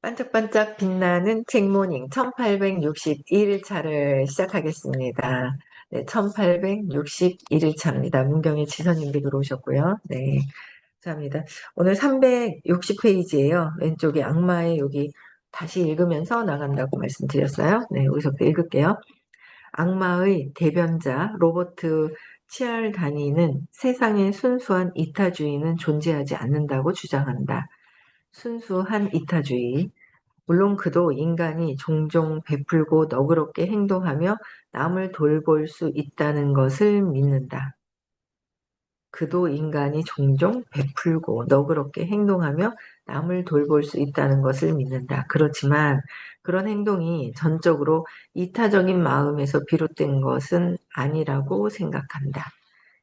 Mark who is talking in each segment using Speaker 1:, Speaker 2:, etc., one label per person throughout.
Speaker 1: 반짝반짝 빛나는 책모닝 1861일차를 시작하겠습니다. 네, 1861일차입니다. 문경의 지선님도 들어오셨고요. 네, 감사합니다. 오늘 360페이지예요. 왼쪽에 악마의 여기 다시 읽으면서 나간다고 말씀드렸어요. 네, 여기서부터 읽을게요. 악마의 대변자 로버트 치알다니는 세상에 순수한 이타주의는 존재하지 않는다고 주장한다. 순수한 이타주의. 물론 그도 인간이 종종 베풀고 너그럽게 행동하며 남을 돌볼 수 있다는 것을 믿는다. 그도 인간이 종종 베풀고 너그럽게 행동하며 남을 돌볼 수 있다는 것을 믿는다. 그렇지만 그런 행동이 전적으로 이타적인 마음에서 비롯된 것은 아니라고 생각한다.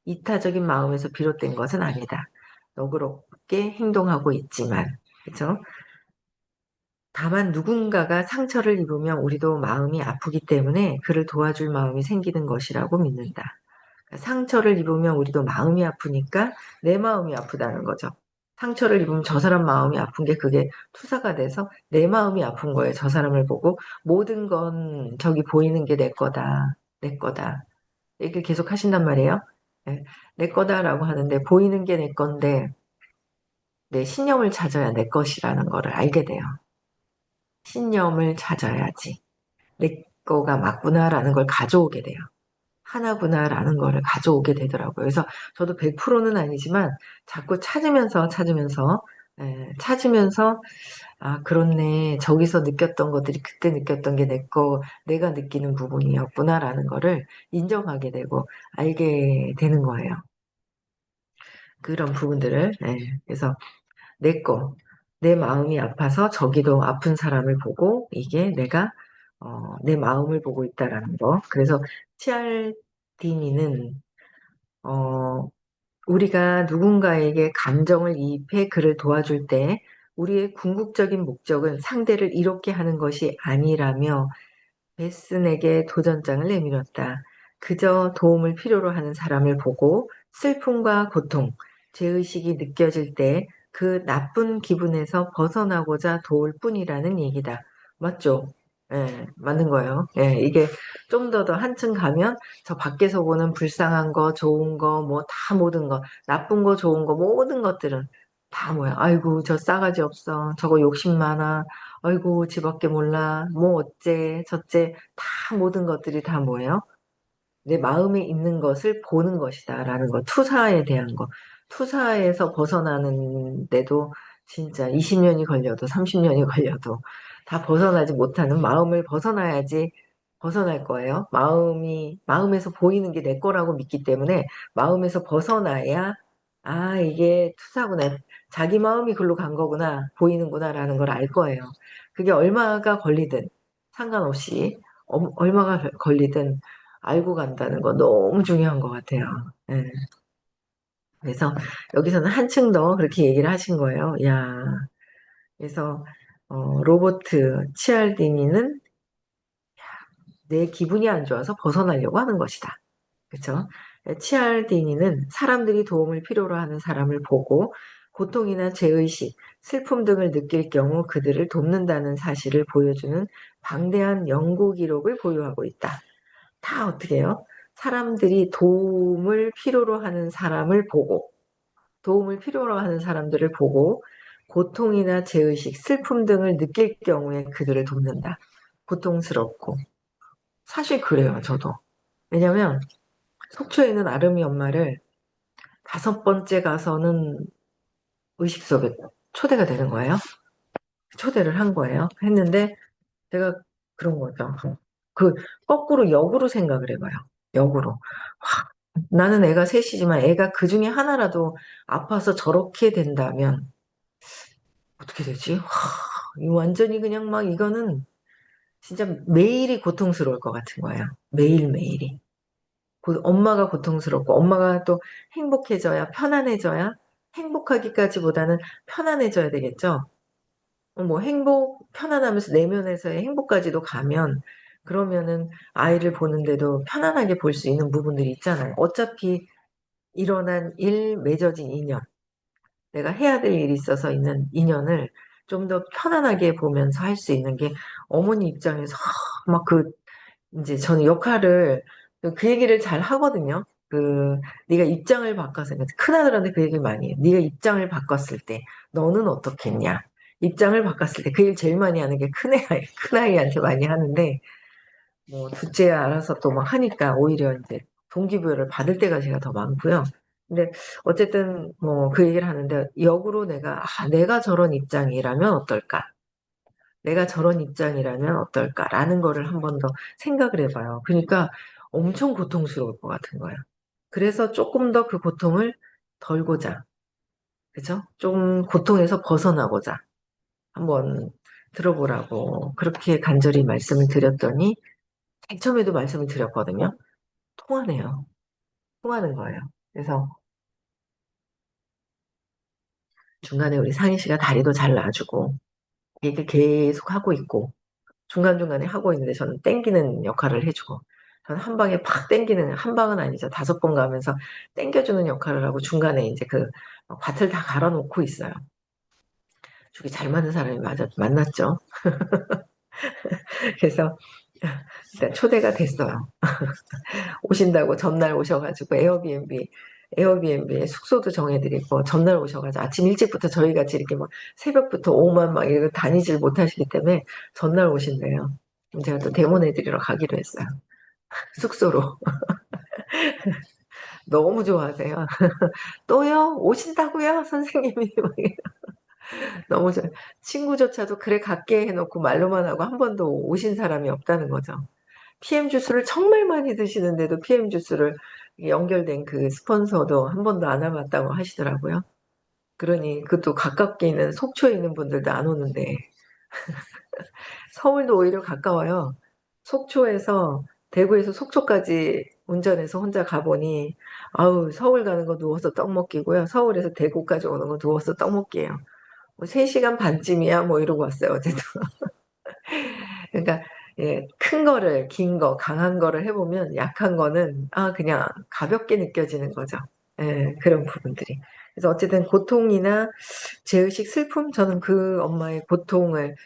Speaker 1: 이타적인 마음에서 비롯된 것은 아니다. 너그럽게 행동하고 있지만, 그렇죠? 다만 누군가가 상처를 입으면 우리도 마음이 아프기 때문에 그를 도와줄 마음이 생기는 것이라고 믿는다. 그러니까 상처를 입으면 우리도 마음이 아프니까 내 마음이 아프다는 거죠. 상처를 입으면 저 사람 마음이 아픈 게 그게 투사가 돼서 내 마음이 아픈 거예요. 저 사람을 보고 모든 건 저기 보이는 게 내 거다. 내 거다. 얘기를 계속 하신단 말이에요. 네, 내 거다라고 하는데 보이는 게 내 건데 내 신념을 찾아야 내 것이라는 거를 알게 돼요. 신념을 찾아야지. 내 거가 맞구나라는 걸 가져오게 돼요. 하나구나라는 거를 가져오게 되더라고요. 그래서 저도 100%는 아니지만 자꾸 찾으면서 아, 그렇네. 저기서 느꼈던 것들이 그때 느꼈던 게 내 거, 내가 느끼는 부분이었구나라는 거를 인정하게 되고 알게 되는 거예요. 그런 부분들을. 그래서 내 거, 내 마음이 아파서 저기도 아픈 사람을 보고 이게 내가 내 마음을 보고 있다라는 거. 그래서 치알디니는 우리가 누군가에게 감정을 이입해 그를 도와줄 때 우리의 궁극적인 목적은 상대를 이롭게 하는 것이 아니라며 베슨에게 도전장을 내밀었다. 그저 도움을 필요로 하는 사람을 보고 슬픔과 고통, 죄의식이 느껴질 때 그 나쁜 기분에서 벗어나고자 도울 뿐이라는 얘기다. 맞죠? 예, 맞는 거예요. 예, 이게 좀 더 한층 가면 저 밖에서 보는 불쌍한 거, 좋은 거, 뭐 다 모든 거, 나쁜 거, 좋은 거, 모든 것들은 다 뭐야. 아이고, 저 싸가지 없어. 저거 욕심 많아. 아이고, 지밖에 몰라. 뭐 어째, 저째, 다 모든 것들이 다 뭐예요? 내 마음에 있는 것을 보는 것이다라는 거. 투사에 대한 거. 투사에서 벗어나는데도 진짜 20년이 걸려도 30년이 걸려도 다 벗어나지 못하는 마음을 벗어나야지 벗어날 거예요. 마음에서 보이는 게 내 거라고 믿기 때문에 마음에서 벗어나야 아, 이게 투사구나. 자기 마음이 글로 간 거구나. 보이는구나라는 걸 알 거예요. 그게 얼마가 걸리든 상관없이 얼마가 걸리든 알고 간다는 거 너무 중요한 것 같아요. 예. 그래서 여기서는 한층 더 그렇게 얘기를 하신 거예요. 야, 그래서 로버트 치알디니는 내 기분이 안 좋아서 벗어나려고 하는 것이다. 그렇죠? 치알디니는 사람들이 도움을 필요로 하는 사람을 보고 고통이나 죄의식, 슬픔 등을 느낄 경우 그들을 돕는다는 사실을 보여주는 방대한 연구 기록을 보유하고 있다. 다 어떻게 해요? 사람들이 도움을 필요로 하는 사람들을 보고 고통이나 죄의식, 슬픔 등을 느낄 경우에 그들을 돕는다. 고통스럽고. 사실 그래요, 저도. 왜냐면 속초에 있는 아름이 엄마를 5번째 가서는 의식 수업에 초대가 되는 거예요. 초대를 한 거예요. 했는데 제가 그런 거죠. 그 거꾸로 역으로 생각을 해봐요. 역으로. 나는 애가 셋이지만 애가 그 중에 하나라도 아파서 저렇게 된다면 어떻게 되지? 이 완전히 그냥 막 이거는 진짜 매일이 고통스러울 것 같은 거예요. 매일매일이. 엄마가 고통스럽고 엄마가 또 행복해져야 편안해져야 행복하기까지보다는 편안해져야 되겠죠. 뭐 편안하면서 내면에서의 행복까지도 가면 그러면은 아이를 보는데도 편안하게 볼 수 있는 부분들이 있잖아요. 어차피 일어난 일, 맺어진 인연, 내가 해야 될 일이 있어서 있는 인연을 좀 더 편안하게 보면서 할 수 있는 게 어머니 입장에서 막 이제 저는 역할을 그 얘기를 잘 하거든요. 네가 입장을 바꿔서 큰아들한테 그 얘기를 많이 해요. 네가 입장을 바꿨을 때 너는 어떻겠냐. 입장을 바꿨을 때 그 일 제일 많이 하는 게 큰아이한테 많이 하는데 뭐 둘째 알아서 또 막 하니까 오히려 이제 동기부여를 받을 때가 제가 더 많고요. 근데 어쨌든 뭐 그 얘기를 하는데 역으로 내가 저런 입장이라면 어떨까? 내가 저런 입장이라면 어떨까라는 거를 한 번 더 생각을 해봐요. 그러니까 엄청 고통스러울 것 같은 거예요. 그래서 조금 더 그 고통을 덜고자, 그죠? 좀 고통에서 벗어나고자 한번 들어보라고 그렇게 간절히 말씀을 드렸더니 맨 처음에도 말씀을 드렸거든요. 통하네요. 통하는 거예요. 그래서 중간에 우리 상희 씨가 다리도 잘 놔주고 얘기 계속 하고 있고 중간중간에 하고 있는데 저는 땡기는 역할을 해주고 저는 한 방에 팍 땡기는 한 방은 아니죠. 5번 가면서 땡겨주는 역할을 하고 중간에 이제 밭을 다 갈아놓고 있어요. 죽이 잘 맞는 사람이 만났죠. 그래서 일단 초대가 됐어요. 오신다고 전날 오셔가지고 에어비앤비에 숙소도 정해드리고 전날 오셔가지고 아침 일찍부터 저희 같이 이렇게 막 새벽부터 오후만 막 이렇게 다니질 못하시기 때문에 전날 오신대요. 그럼 제가 또 대모해드리러 가기로 했어요. 숙소로. 너무 좋아하세요. 또요? 오신다고요? 선생님이. 막 너무 좋아. 친구조차도 그래 갖게 해놓고 말로만 하고 한 번도 오신 사람이 없다는 거죠. PM 주스를 정말 많이 드시는데도 PM 주스를 연결된 그 스폰서도 한 번도 안 와봤다고 하시더라고요. 그러니 그것도 가깝게 있는 속초에 있는 분들도 안 오는데 서울도 오히려 가까워요. 속초에서 대구에서 속초까지 운전해서 혼자 가보니 아우 서울 가는 거 누워서 떡 먹기고요. 서울에서 대구까지 오는 거 누워서 떡 먹기예요. 뭐 3시간 반쯤이야 뭐 이러고 왔어요. 어제도. 그러니까 예, 큰 거를 긴 거, 강한 거를 해보면 약한 거는 그냥 가볍게 느껴지는 거죠. 예, 그런 부분들이. 그래서 어쨌든 고통이나 죄의식, 슬픔, 저는 그 엄마의 고통을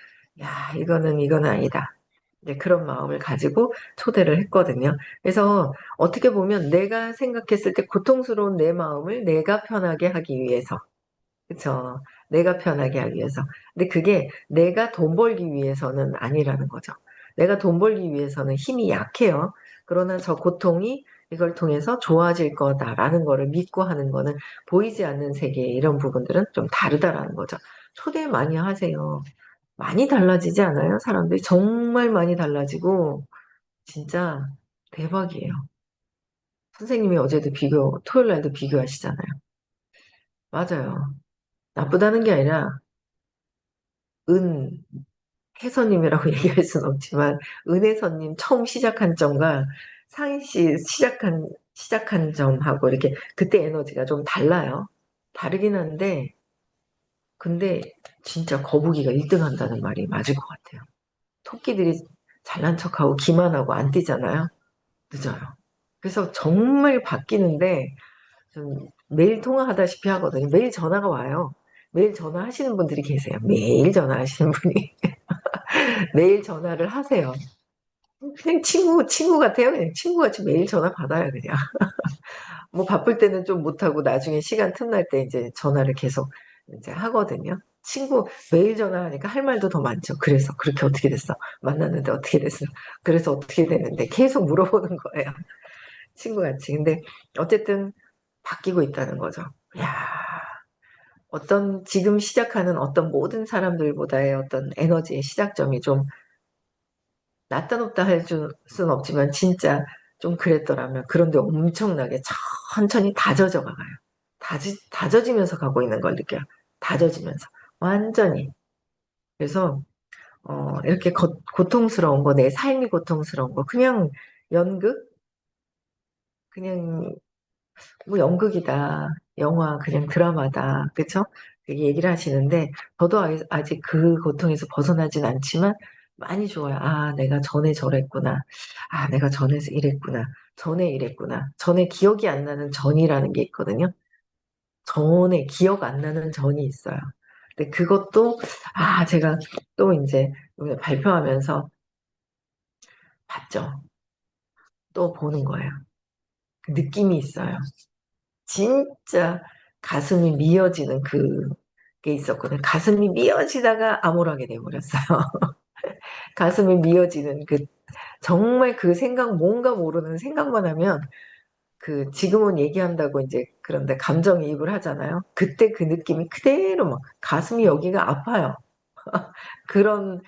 Speaker 1: 이거는 아니다. 이제 그런 마음을 가지고 초대를 했거든요. 그래서 어떻게 보면 내가 생각했을 때 고통스러운 내 마음을 내가 편하게 하기 위해서 그쵸. 내가 편하게 하기 위해서. 근데 그게 내가 돈 벌기 위해서는 아니라는 거죠. 내가 돈 벌기 위해서는 힘이 약해요. 그러나 저 고통이 이걸 통해서 좋아질 거다라는 거를 믿고 하는 거는 보이지 않는 세계 이런 부분들은 좀 다르다라는 거죠. 초대 많이 하세요. 많이 달라지지 않아요? 사람들이 정말 많이 달라지고 진짜 대박이에요. 선생님이 어제도 토요일 날도 비교하시잖아요. 맞아요. 나쁘다는 게 아니라 은 혜선님이라고 얘기할 수는 없지만 은혜선님 처음 시작한 점과 상희 씨 시작한 점하고 이렇게 그때 에너지가 좀 달라요. 다르긴 한데 근데 진짜 거북이가 1등 한다는 말이 맞을 것 같아요. 토끼들이 잘난 척하고 기만하고 안 뛰잖아요. 늦어요. 그래서 정말 바뀌는데 좀 매일 통화하다시피 하거든요. 매일 전화가 와요. 매일 전화하시는 분들이 계세요. 매일 전화하시는 분이. 매일 전화를 하세요. 그냥 친구 같아요. 그냥 친구같이 매일 전화 받아요, 그냥. 뭐 바쁠 때는 좀 못하고 나중에 시간 틈날 때 이제 전화를 계속 이제 하거든요. 매일 전화하니까 할 말도 더 많죠. 그래서 그렇게 어떻게 됐어? 만났는데 어떻게 됐어? 그래서 어떻게 됐는데 계속 물어보는 거예요. 친구같이. 근데 어쨌든 바뀌고 있다는 거죠. 야 지금 시작하는 어떤 모든 사람들보다의 어떤 에너지의 시작점이 좀 낮다 높다 할 수는 없지만 진짜 좀 그랬더라면 그런데 엄청나게 천천히 다져져 가요. 다져지면서 가고 있는 걸 느껴요. 다져지면서 완전히. 그래서 이렇게 고통스러운 거, 내 삶이 고통스러운 거 그냥 연극, 그냥 뭐 연극이다, 영화, 그냥 드라마다, 그쵸? 그렇게 얘기를 하시는데, 저도 아직 그 고통에서 벗어나진 않지만, 많이 좋아요. 내가 전에 저랬구나. 내가 전에 이랬구나. 전에 이랬구나. 전에 기억이 안 나는 전이라는 게 있거든요. 전에 기억 안 나는 전이 있어요. 근데 그것도, 제가 또 이제 발표하면서 봤죠. 또 보는 거예요. 그 느낌이 있어요. 진짜 가슴이 미어지는 그게 있었거든요. 가슴이 미어지다가 암울하게 돼버렸어요. 가슴이 미어지는 정말 그 생각, 뭔가 모르는 생각만 하면 지금은 얘기한다고 이제 그런데 감정이입을 하잖아요. 그때 그 느낌이 그대로 막 가슴이 여기가 아파요. 그런,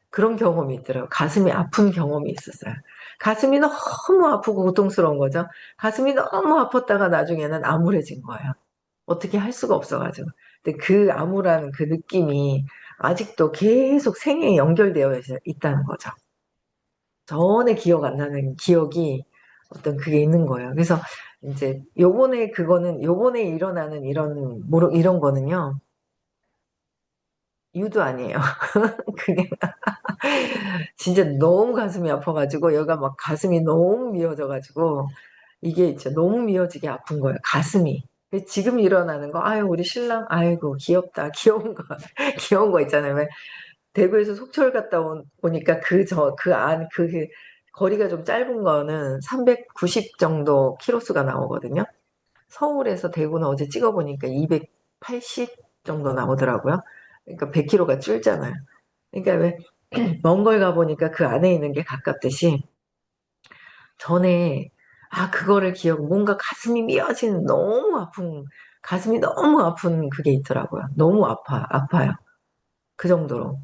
Speaker 1: 그런 경험이 있더라고요. 가슴이 아픈 경험이 있었어요. 가슴이 너무 아프고 고통스러운 거죠. 가슴이 너무 아팠다가 나중에는 암울해진 거예요. 어떻게 할 수가 없어가지고. 근데 그 암울한 그 느낌이 아직도 계속 생에 연결되어 있다는 거죠. 전에 기억 안 나는 기억이 어떤 그게 있는 거예요. 그래서 이제 요번에 일어나는 이런 거는요, 유도 아니에요. 그냥 진짜 너무 가슴이 아파가지고, 여기가 막 가슴이 너무 미어져가지고, 이게 진짜 너무 미어지게 아픈 거예요. 가슴이. 근데 지금 일어나는 거, 아유, 우리 신랑, 아이고, 귀엽다. 귀여운 거, 귀여운 거 있잖아요. 왜 대구에서 속초를 갔다 오니까 거리가 좀 짧은 거는 390 정도 키로수가 나오거든요. 서울에서 대구는 어제 찍어보니까 280 정도 나오더라고요. 그러니까 100km가 줄잖아요. 그러니까 왜 먼 걸 가보니까 그 안에 있는 게 가깝듯이 전에 그거를 뭔가 가슴이 미어지는 가슴이 너무 아픈 그게 있더라고요. 너무 아파요. 그 정도로.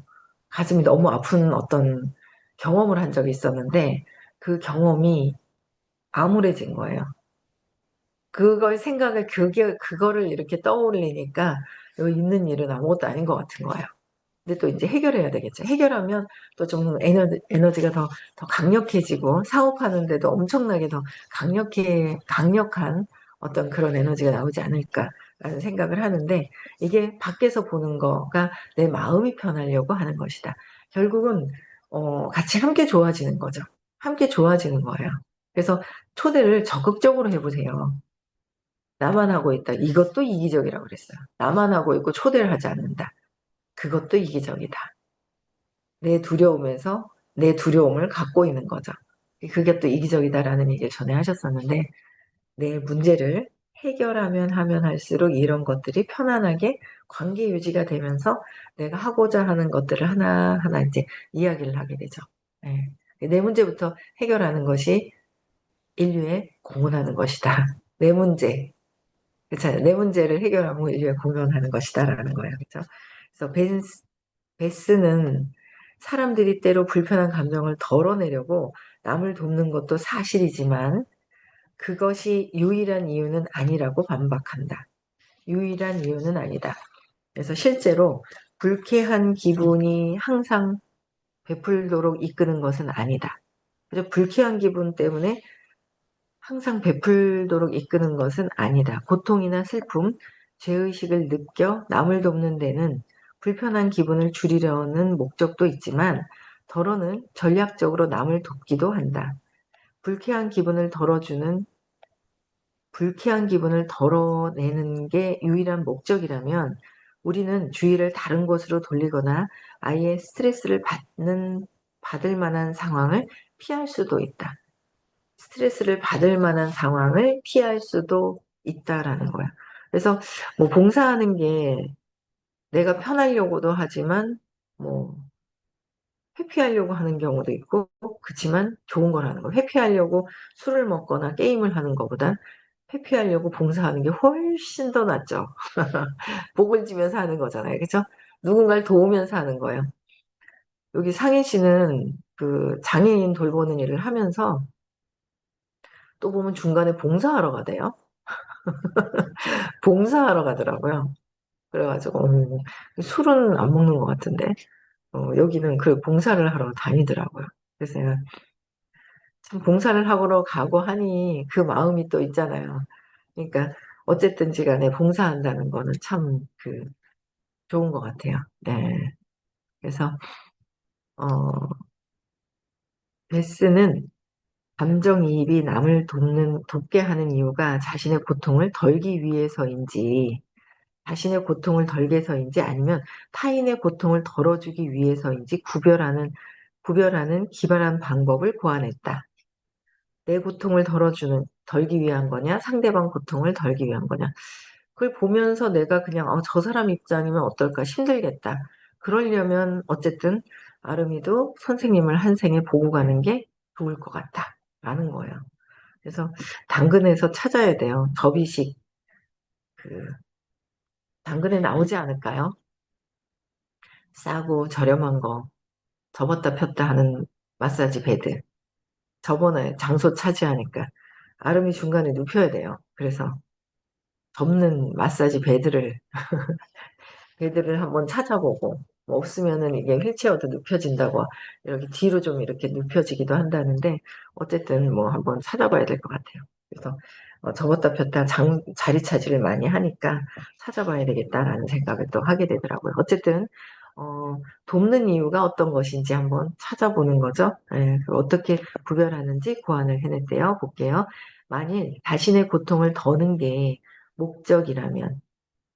Speaker 1: 가슴이 너무 아픈 어떤 경험을 한 적이 있었는데 그 경험이 암울해진 거예요. 그거를 이렇게 떠올리니까 여기 있는 일은 아무것도 아닌 것 같은 거예요. 근데 또 이제 해결해야 되겠죠. 해결하면 또 좀 에너지가 더 강력해지고 사업하는데도 엄청나게 더 강력한 어떤 그런 에너지가 나오지 않을까라는 생각을 하는데 이게 밖에서 보는 거가 내 마음이 편하려고 하는 것이다. 결국은 같이 함께 좋아지는 거죠. 함께 좋아지는 거예요. 그래서 초대를 적극적으로 해보세요. 나만 하고 있다. 이것도 이기적이라고 그랬어요. 나만 하고 있고 초대를 하지 않는다. 그것도 이기적이다. 내 두려움을 갖고 있는 거죠. 그게 또 이기적이다라는 얘기를 전에 하셨었는데, 내 문제를 해결하면 하면 할수록 이런 것들이 편안하게 관계 유지가 되면서 내가 하고자 하는 것들을 하나하나 이제 이야기를 하게 되죠. 네. 내 문제부터 해결하는 것이 인류에 공헌하는 것이다. 내 문제, 그렇잖아요. 내 문제를 해결하고 인류에 공헌하는 것이다라는 거예요. 그렇죠? 그래서 베스는 사람들이 때로 불편한 감정을 덜어내려고 남을 돕는 것도 사실이지만 그것이 유일한 이유는 아니라고 반박한다. 유일한 이유는 아니다. 그래서 실제로 불쾌한 기분이 항상 베풀도록 이끄는 것은 아니다. 그래서 불쾌한 기분 때문에 항상 베풀도록 이끄는 것은 아니다. 고통이나 슬픔, 죄의식을 느껴 남을 돕는 데는 불편한 기분을 줄이려는 목적도 있지만 덜어는 전략적으로 남을 돕기도 한다. 불쾌한 기분을 덜어주는 불쾌한 기분을 덜어내는 게 유일한 목적이라면 우리는 주의를 다른 곳으로 돌리거나 아예 받을 만한 상황을 피할 수도 있다. 스트레스를 받을 만한 상황을 피할 수도 있다라는 거야. 그래서 뭐 봉사하는 게 내가 편하려고도 하지만 뭐 회피하려고 하는 경우도 있고 그렇지만 좋은 거라는 거. 회피하려고 술을 먹거나 게임을 하는 것보다 회피하려고 봉사하는 게 훨씬 더 낫죠. 복을 지면서 하는 거잖아요. 그렇죠? 누군가를 도우면서 하는 거예요. 여기 상혜 씨는 그 장애인 돌보는 일을 하면서 또 보면 중간에 봉사하러 가대요. 봉사하러 가더라고요. 그래가지고 술은 안 먹는 것 같은데 여기는 그 봉사를 하러 다니더라고요. 그래서 제가 참 봉사를 하러 가고 하니 그 마음이 또 있잖아요. 그러니까 어쨌든지 간에 봉사한다는 거는 참 좋은 것 같아요. 네. 그래서 어, 베스는 감정이입이 남을 돕게 하는 이유가 자신의 고통을 덜기 위해서인지 자신의 고통을 덜게 해서인지 아니면 타인의 고통을 덜어주기 위해서인지 구별하는 기발한 방법을 고안했다. 내 고통을 덜기 위한 거냐, 상대방 고통을 덜기 위한 거냐. 그걸 보면서 내가 그냥 저 사람 입장이면 어떨까, 힘들겠다. 그러려면 어쨌든 아름이도 선생님을 한 생에 보고 가는 게 좋을 것 같다 라는 거예요. 그래서 당근에서 찾아야 돼요. 접이식 당근에 나오지 않을까요? 싸고 저렴한 거 접었다 폈다 하는 마사지 베드. 접어놔요. 장소 차지하니까. 아름이 중간에 눕혀야 돼요. 그래서 접는 마사지 베드를 한번 찾아보고, 뭐 없으면은 이게 휠체어도 눕혀진다고, 이렇게 뒤로 좀 이렇게 눕혀지기도 한다는데, 어쨌든 뭐 한번 찾아봐야 될 것 같아요. 그래서 접었다 폈다 자리 차지를 많이 하니까 찾아봐야 되겠다라는 생각을 또 하게 되더라고요. 어쨌든 돕는 이유가 어떤 것인지 한번 찾아보는 거죠. 예, 어떻게 구별하는지 고안을 해냈대요. 볼게요. 만일 자신의 고통을 더는 게 목적이라면,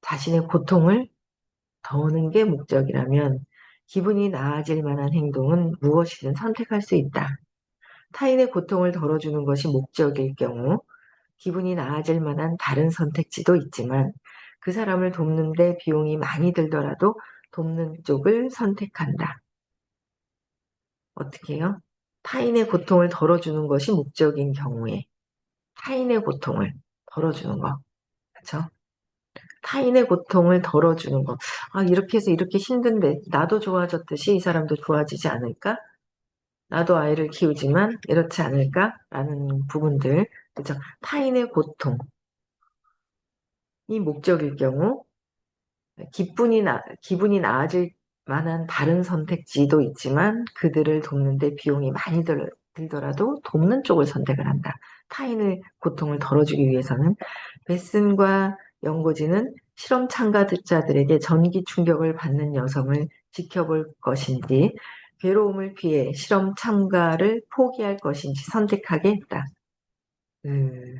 Speaker 1: 자신의 고통을 더는 게 목적이라면 기분이 나아질 만한 행동은 무엇이든 선택할 수 있다. 타인의 고통을 덜어주는 것이 목적일 경우 기분이 나아질 만한 다른 선택지도 있지만 그 사람을 돕는데 비용이 많이 들더라도 돕는 쪽을 선택한다. 어떻게 해요? 타인의 고통을 덜어주는 것이 목적인 경우에 타인의 고통을 덜어주는 거. 그렇죠? 타인의 고통을 덜어주는 거. 이렇게 해서 이렇게 힘든데 나도 좋아졌듯이 이 사람도 좋아지지 않을까? 나도 아이를 키우지만 이렇지 않을까라는 부분들, 그죠? 타인의 고통이 목적일 경우 기분이 나아질 만한 다른 선택지도 있지만 그들을 돕는데 비용이 많이 들더라도 돕는 쪽을 선택을 한다. 타인의 고통을 덜어주기 위해서는. 베슨과 연고지는 실험 참가자들에게 전기 충격을 받는 여성을 지켜볼 것인지 괴로움을 피해 실험 참가를 포기할 것인지 선택하게 했다. 음,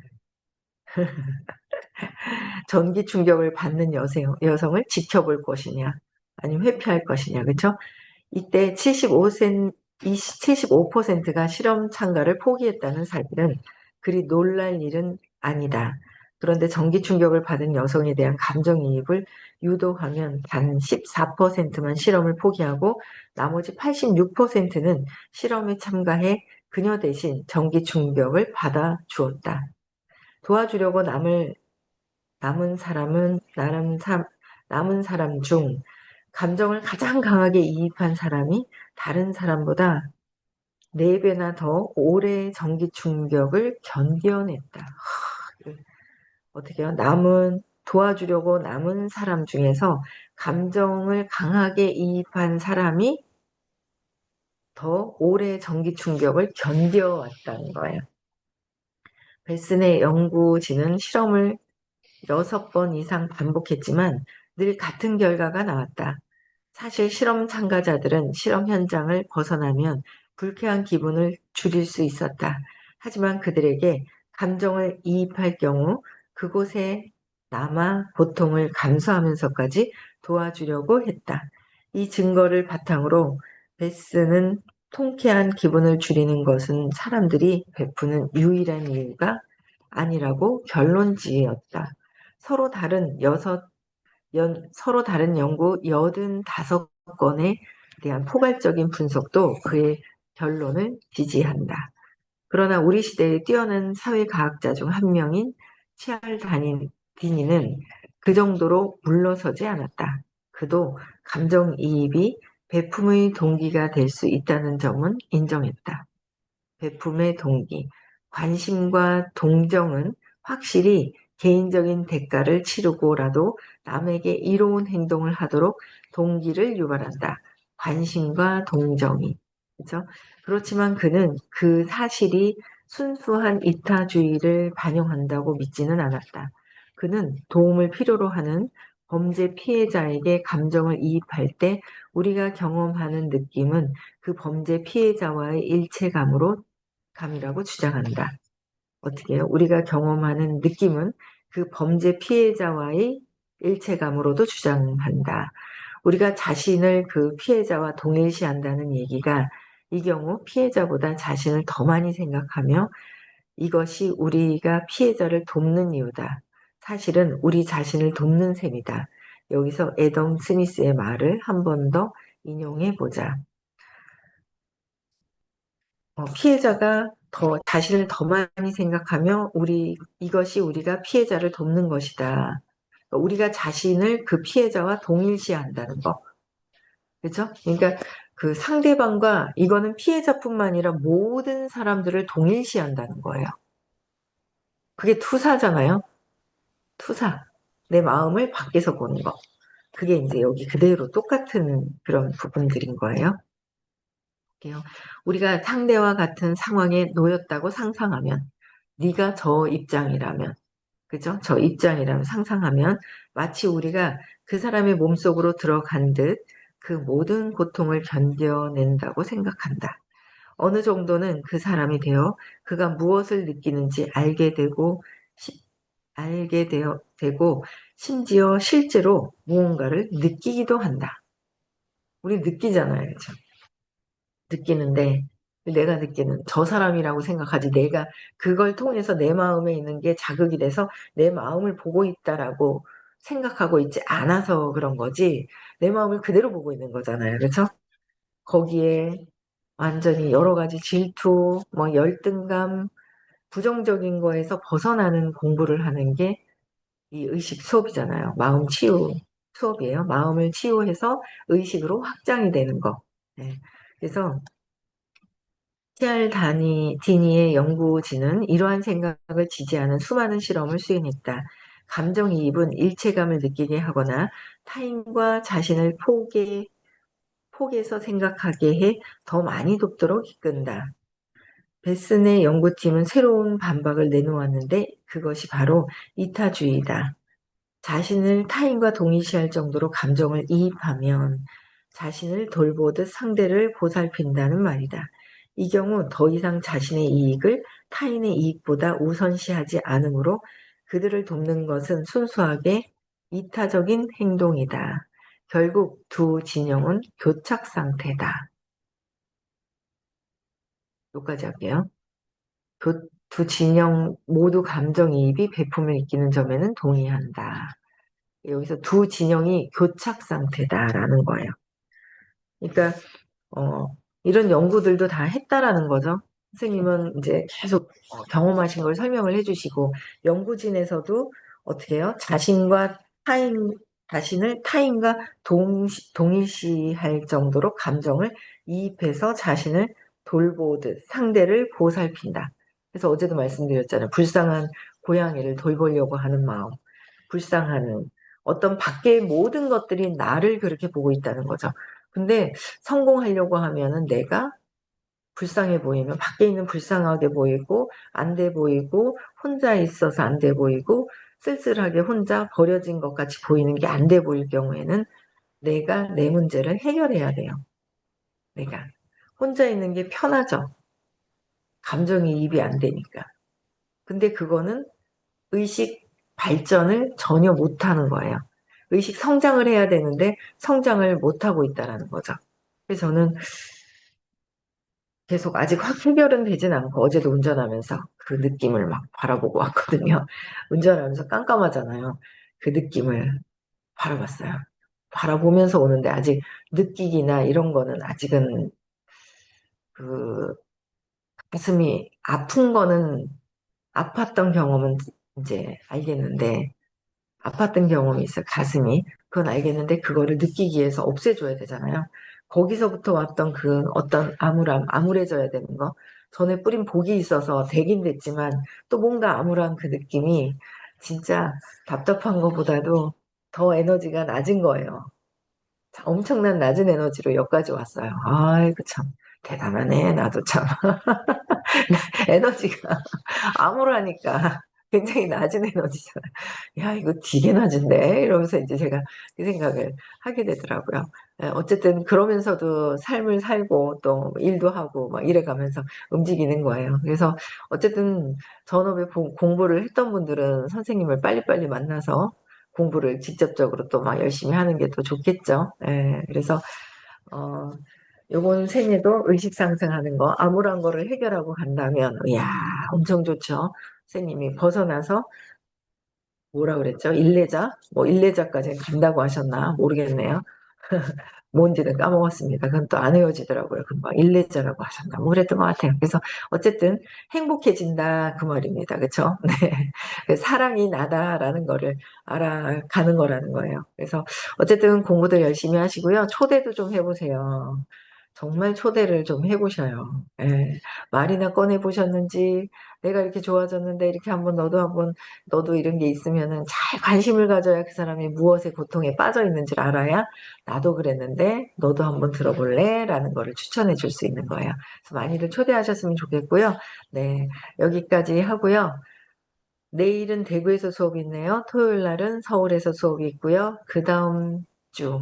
Speaker 1: 전기 충격을 받는 여성을 지켜볼 것이냐, 아니면 회피할 것이냐, 그쵸? 이때 75%가 실험 참가를 포기했다는 사실은 그리 놀랄 일은 아니다. 그런데 전기 충격을 받은 여성에 대한 감정이입을 유도하면 단 14%만 실험을 포기하고 나머지 86%는 실험에 참가해 그녀 대신 전기 충격을 받아 주었다. 도와주려고 남은 사람은 남은 사람 중 감정을 가장 강하게 이입한 사람이 다른 사람보다 4배나 더 오래 전기 충격을 견뎌냈다. 어떻게 해요? 도와주려고 남은 사람 중에서 감정을 강하게 이입한 사람이 더 오래 전기 충격을 견뎌왔다는 거예요. 벨슨의 연구진은 실험을 6번 이상 반복했지만 늘 같은 결과가 나왔다. 사실 실험 참가자들은 실험 현장을 벗어나면 불쾌한 기분을 줄일 수 있었다. 하지만 그들에게 감정을 이입할 경우 그곳에 남아 고통을 감수하면서까지 도와주려고 했다. 이 증거를 바탕으로 베스는 통쾌한 기분을 줄이는 것은 사람들이 베푸는 유일한 이유가 아니라고 결론 지었다. 서로 다른 연구 85건에 대한 포괄적인 분석도 그의 결론을 지지한다. 그러나 우리 시대의 뛰어난 사회과학자 중 한 명인 치알다니는 그 정도로 물러서지 않았다. 그도 감정이입이 배품의 동기가 될 수 있다는 점은 인정했다. 베품의 동기, 관심과 동정은 확실히 개인적인 대가를 치르고라도 남에게 이로운 행동을 하도록 동기를 유발한다. 관심과 동정이. 그죠? 그렇지만 그는 그 사실이 순수한 이타주의를 반영한다고 믿지는 않았다. 그는 도움을 필요로 하는 범죄 피해자에게 감정을 이입할 때 우리가 경험하는 느낌은 그 범죄 피해자와의 감이라고 주장한다. 어떻게 해요? 우리가 경험하는 느낌은 그 범죄 피해자와의 일체감으로도 주장한다. 우리가 자신을 그 피해자와 동일시한다는 얘기가 이 경우 피해자보다 자신을 더 많이 생각하며 이것이 우리가 피해자를 돕는 이유다. 사실은 우리 자신을 돕는 셈이다. 여기서 애덤 스미스의 말을 한 번 더 인용해 보자. 피해자가 자신을 더 많이 생각하며 이것이 우리가 피해자를 돕는 것이다. 우리가 자신을 그 피해자와 동일시한다는 거. 그죠? 그러니까 그 상대방과 이거는 피해자뿐만 아니라 모든 사람들을 동일시한다는 거예요. 그게 투사잖아요. 투사. 내 마음을 밖에서 보는 거. 그게 이제 여기 그대로 똑같은 그런 부분들인 거예요. 볼게요. 우리가 상대와 같은 상황에 놓였다고 상상하면, 네가 저 입장이라면, 그죠? 저 입장이라면 상상하면 마치 우리가 그 사람의 몸속으로 들어간 듯 그 모든 고통을 견뎌낸다고 생각한다. 어느 정도는 그 사람이 되어 그가 무엇을 느끼는지 되고 심지어 실제로 무언가를 느끼기도 한다. 우리 느끼잖아요. 그죠? 느끼는데 내가 느끼는 저 사람이라고 생각하지 내가 그걸 통해서 내 마음에 있는 게 자극이 돼서 내 마음을 보고 있다라고 생각하고 있지 않아서 그런 거지 내 마음을 그대로 보고 있는 거잖아요. 그렇죠? 거기에 완전히 여러 가지 질투, 뭐 열등감, 부정적인 거에서 벗어나는 공부를 하는 게 이 의식 수업이잖아요. 마음 치유 수업이에요. 마음을 치유해서 의식으로 확장이 되는 거. 네. 그래서 디니의 연구진은 이러한 생각을 지지하는 수많은 실험을 수행했다. 감정이입은 일체감을 느끼게 하거나 타인과 자신을 포기해서 생각하게 해 더 많이 돕도록 이끈다. 베슨의 연구팀은 새로운 반박을 내놓았는데 그것이 바로 이타주의다. 자신을 타인과 동일시할 정도로 감정을 이입하면 자신을 돌보듯 상대를 보살핀다는 말이다. 이 경우 더 이상 자신의 이익을 타인의 이익보다 우선시하지 않으므로 그들을 돕는 것은 순수하게 이타적인 행동이다. 결국 두 진영은 교착 상태다. 여기까지 할게요. 두 진영 모두 감정이입이 배품을 이기는 점에는 동의한다. 여기서 두 진영이 교착 상태다라는 거예요. 그러니까 어, 이런 연구들도 다 했다라는 거죠. 선생님은 이제 계속 경험하신 걸 설명을 해주시고 연구진에서도 어떻게 해요? 자신을 타인과 동일시할 정도로 감정을 이입해서 자신을 돌보듯 상대를 보살핀다. 그래서 어제도 말씀드렸잖아요. 불쌍한 고양이를 돌보려고 하는 마음. 불쌍하는 어떤 밖의 모든 것들이 나를 그렇게 보고 있다는 거죠. 근데 성공하려고 하면은 내가 불쌍해 보이면 밖에 있는 불쌍하게 보이고 안 돼 보이고 혼자 있어서 안 돼 보이고 쓸쓸하게 혼자 버려진 것 같이 보이는 게 안 돼 보일 경우에는 내가 내 문제를 해결해야 돼요. 내가 혼자 있는 게 편하죠. 감정이입이 안 되니까. 근데 그거는 의식 발전을 전혀 못하는 거예요. 의식 성장을 해야 되는데 성장을 못하고 있다는 거죠. 그래서 저는 계속 아직 확 해결은 되진 않고 어제도 운전하면서 그 느낌을 막 바라보고 왔거든요. 운전하면서 깜깜하잖아요. 그 느낌을 바라봤어요. 바라보면서 오는데 아직 느끼기나 이런 거는 아직은 그 가슴이 아픈 거는 아팠던 경험은 이제 알겠는데 아팠던 경험이 있어요. 가슴이. 그건 알겠는데 그거를 느끼기 위해서 없애줘야 되잖아요. 거기서부터 왔던 그 어떤 암울해져야 되는 거. 전에 뿌린 복이 있어서 되긴 됐지만 또 뭔가 암울한 그 느낌이 진짜 답답한 것보다도 더 에너지가 낮은 거예요. 엄청난 낮은 에너지로 여기까지 왔어요. 아이고 참 대단하네. 나도 참 에너지가 암울하니까 굉장히 낮은 에너지잖아요. 야, 이거 되게 낮은데? 이러면서 이제 제가 그 생각을 하게 되더라고요. 어쨌든 그러면서도 삶을 살고 또 일도 하고 막 이래가면서 움직이는 거예요. 그래서 어쨌든 전업에 공부를 했던 분들은 선생님을 빨리빨리 만나서 공부를 직접적으로 또 막 열심히 하는 게 더 좋겠죠. 예, 그래서 어, 요번 생에도 의식 상승하는 거, 암울한 거를 해결하고 간다면, 이야, 엄청 좋죠. 선생님이 벗어나서 뭐라 그랬죠? 일례자? 뭐 일례자까지 간다고 하셨나? 모르겠네요. 뭔지는 까먹었습니다. 그건 또 안 헤어지더라고요. 금방 일례자라고 하셨나? 뭐 그랬던 것 같아요. 그래서 어쨌든 행복해진다 그 말입니다. 그쵸? 네. 그 사랑이 나다라는 거를 알아가는 거라는 거예요. 그래서 어쨌든 공부도 열심히 하시고요. 초대도 좀 해보세요. 정말 초대를 좀 해보셔요. 예. 말이나 꺼내보셨는지, 내가 이렇게 좋아졌는데, 이렇게 한번, 너도 이런 게 있으면은 잘 관심을 가져야 그 사람이 무엇의 고통에 빠져 있는지를 알아야, 나도 그랬는데, 너도 한번 들어볼래? 라는 거를 추천해 줄 수 있는 거예요. 그래서 많이들 초대하셨으면 좋겠고요. 네. 여기까지 하고요. 내일은 대구에서 수업이 있네요. 토요일 날은 서울에서 수업이 있고요. 그 다음 주,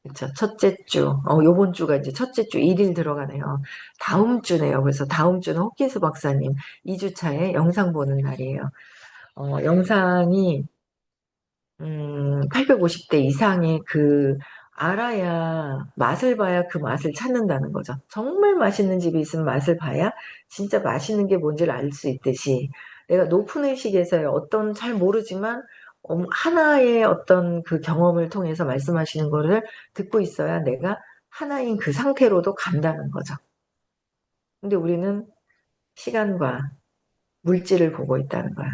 Speaker 1: 그쵸. 첫째 주, 요번 주가 이제 첫째 주 1일 들어가네요. 다음 주네요. 그래서 다음 주는 호킨스 박사님 2주차에 영상 보는 날이에요. 영상이, 850대 이상의 알아야, 맛을 봐야 그 맛을 찾는다는 거죠. 정말 맛있는 집이 있으면 맛을 봐야 진짜 맛있는 게 뭔지를 알 수 있듯이, 내가 높은 의식에서의 어떤 잘 모르지만, 하나의 어떤 그 경험을 통해서 말씀하시는 거를 듣고 있어야 내가 하나인 그 상태로도 간다는 거죠. 근데 우리는 시간과 물질을 보고 있다는 거야.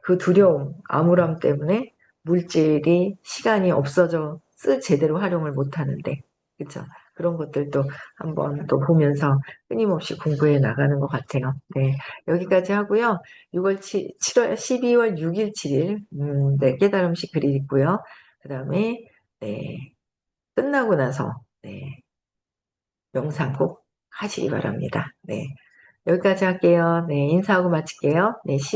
Speaker 1: 그 두려움, 암울함 때문에 물질이 시간이 없어져 제대로 활용을 못 하는데, 그쵸? 그런 것들도 한번 또 보면서 끊임없이 공부해 나가는 것 같아요. 네. 여기까지 하고요. 12월 6일, 7일, 네, 깨달음식 글이 있고요. 그 다음에, 네, 끝나고 나서, 네, 명상 꼭 하시기 바랍니다. 네. 여기까지 할게요. 네, 인사하고 마칠게요. 네, 시작.